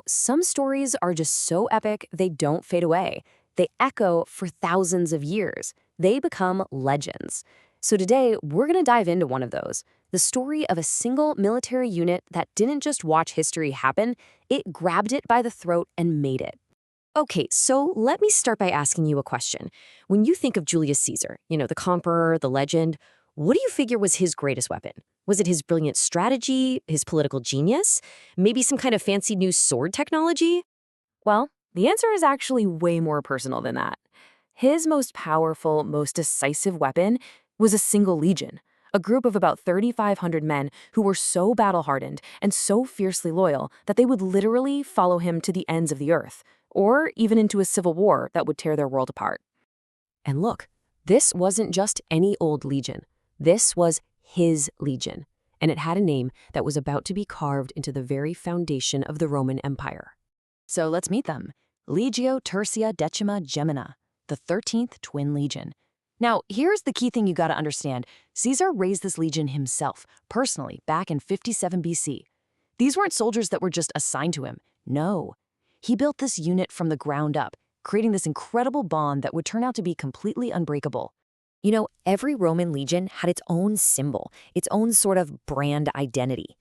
Some stories are just so epic they don't fade away. They echo for thousands of years. They become legends. So today, we're going to dive into one of those. The story of a single military unit that didn't just watch history happen, it grabbed it by the throat and made it. Okay, so let me start by asking you a question. When you think of Julius Caesar, the conqueror, the legend, what do you figure was his greatest weapon? Was it his brilliant strategy, his political genius, maybe some kind of fancy new sword technology? Well, the answer is actually way more personal than that. His most powerful, most decisive weapon was a single legion, a group of about 3,500 men who were so battle-hardened and so fiercely loyal that they would literally follow him to the ends of the earth, or even into a civil war that would tear their world apart. And look, this wasn't just any old legion. This was his legion, and it had a name that was about to be carved into the very foundation of the Roman Empire. So let's meet them. Legio XIII Gemina, the 13th Twin Legion. Now, here's the key thing you gotta understand. Caesar raised this legion himself, personally, back in 57 BC. These weren't soldiers that were just assigned to him. No. He built this unit from the ground up, creating this incredible bond that would turn out to be completely unbreakable. Every Roman legion had its own symbol, its own sort of brand identity.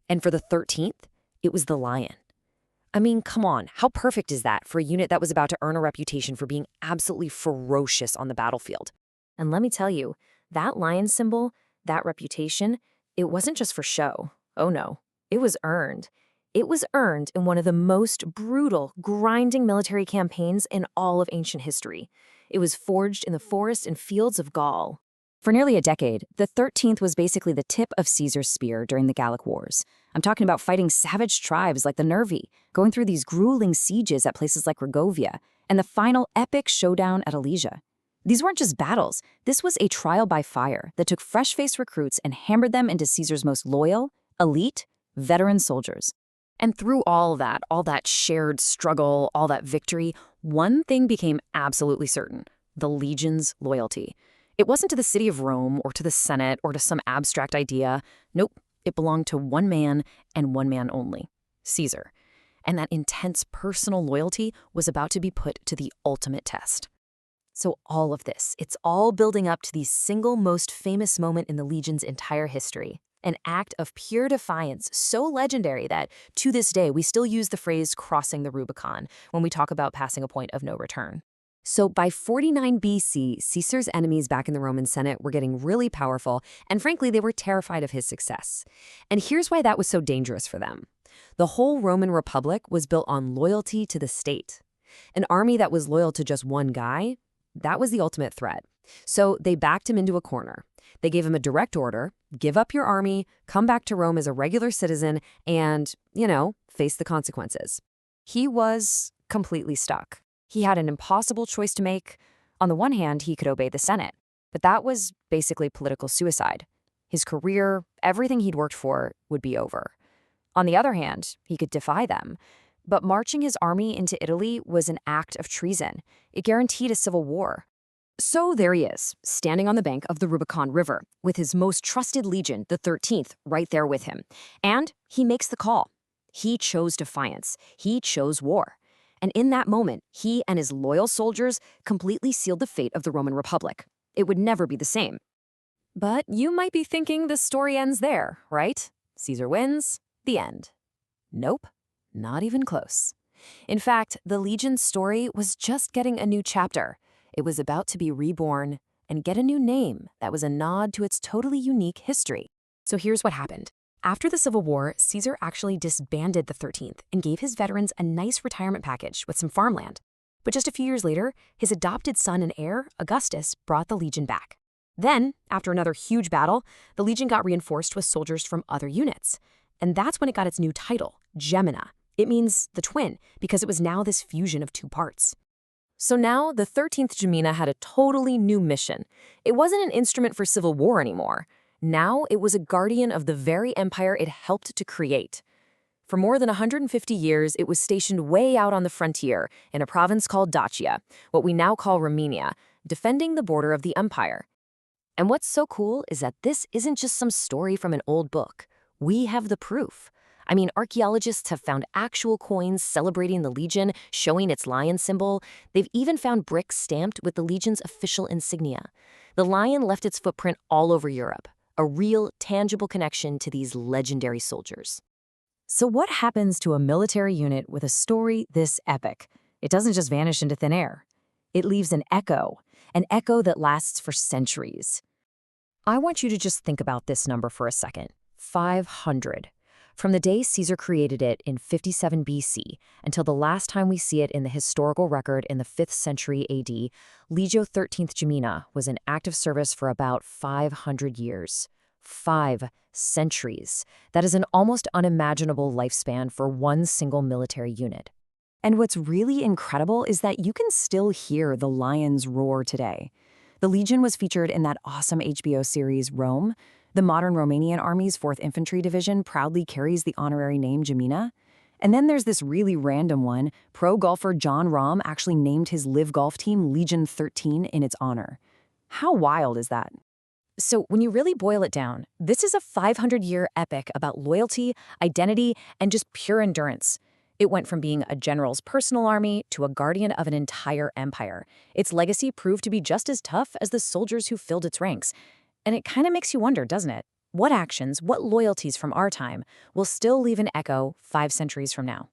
And for the 13th, it was the lion. I mean, come on, how perfect is that for a unit that was about to earn a reputation for being absolutely ferocious on the battlefield? And let me tell you, that lion symbol, that reputation, it wasn't just for show. Oh no, it was earned. It was earned in one of the most brutal, grinding military campaigns in all of ancient history. It was forged in the forests and fields of Gaul. For nearly a decade, the 13th was basically the tip of Caesar's spear during the Gallic Wars. I'm talking about fighting savage tribes like the Nervi, going through these grueling sieges at places like Rigovia, and the final epic showdown at Alea. These weren't just battles. This was a trial by fire that took fresh-faced recruits and hammered them into Caesar's most loyal, elite, veteran soldiers. And through all that shared struggle, all that victory, one thing became absolutely certain: the legion's loyalty. It wasn't to the city of Rome or to the Senate or to some abstract idea. Nope, it belonged to one man and one man only: Caesar. And that intense personal loyalty was about to be put to the ultimate test. So all of this, it's all building up to the single most famous moment in the legion's entire history. An act of pure defiance so legendary that, to this day, we still use the phrase crossing the Rubicon when we talk about passing a point of no return. So by 49 BC, Caesar's enemies back in the Roman Senate were getting really powerful, and frankly, they were terrified of his success. And here's why that was so dangerous for them. The whole Roman Republic was built on loyalty to the state. An army that was loyal to just one guy, that was the ultimate threat. So they backed him into a corner. They gave him a direct order: give up your army, come back to Rome as a regular citizen, and, face the consequences. He was completely stuck. He had an impossible choice to make. On the one hand, he could obey the Senate, but that was basically political suicide. His career, everything he'd worked for, would be over. On the other hand, he could defy them. But marching his army into Italy was an act of treason. It guaranteed a civil war. So there he is, standing on the bank of the Rubicon River, with his most trusted legion, the 13th, right there with him. And he makes the call. He chose defiance. He chose war. And in that moment, he and his loyal soldiers completely sealed the fate of the Roman Republic. It would never be the same. But you might be thinking the story ends there, right? Caesar wins, the end. Nope, not even close. In fact, the legion's story was just getting a new chapter. It was about to be reborn and get a new name that was a nod to its totally unique history. So here's what happened. After the Civil War, Caesar actually disbanded the 13th and gave his veterans a nice retirement package with some farmland. But just a few years later, his adopted son and heir, Augustus, brought the legion back. Then, after another huge battle, the legion got reinforced with soldiers from other units. And that's when it got its new title, Gemina. It means the twin, because it was now this fusion of two parts. So now, the 13th Gemina had a totally new mission. It wasn't an instrument for civil war anymore. Now, it was a guardian of the very empire it helped to create. For more than 150 years, it was stationed way out on the frontier in a province called Dacia, what we now call Romania, defending the border of the empire. And what's so cool is that this isn't just some story from an old book. We have the proof. I mean, archaeologists have found actual coins celebrating the Legion, showing its lion symbol. They've even found bricks stamped with the Legion's official insignia. The lion left its footprint all over Europe, a real, tangible connection to these legendary soldiers. So what happens to a military unit with a story this epic? It doesn't just vanish into thin air. It leaves an echo that lasts for centuries. I want you to just think about this number for a second. 500. From the day Caesar created it in 57 BC until the last time we see it in the historical record in the 5th century AD, Legio XIII Gemina was in active service for about 500 years. 5 centuries. That is an almost unimaginable lifespan for one single military unit. And what's really incredible is that you can still hear the lions roar today. The Legion was featured in that awesome HBO series Rome. The modern Romanian Army's 4th Infantry Division proudly carries the honorary name Gemina. And then there's this really random one. Pro golfer John Rahm actually named his live golf team Legion 13 in its honor. How wild is that? So when you really boil it down, this is a 500-year epic about loyalty, identity, and just pure endurance. It went from being a general's personal army to a guardian of an entire empire. Its legacy proved to be just as tough as the soldiers who filled its ranks. And it kind of makes you wonder, doesn't it? What actions, what loyalties from our time will still leave an echo 5 centuries from now?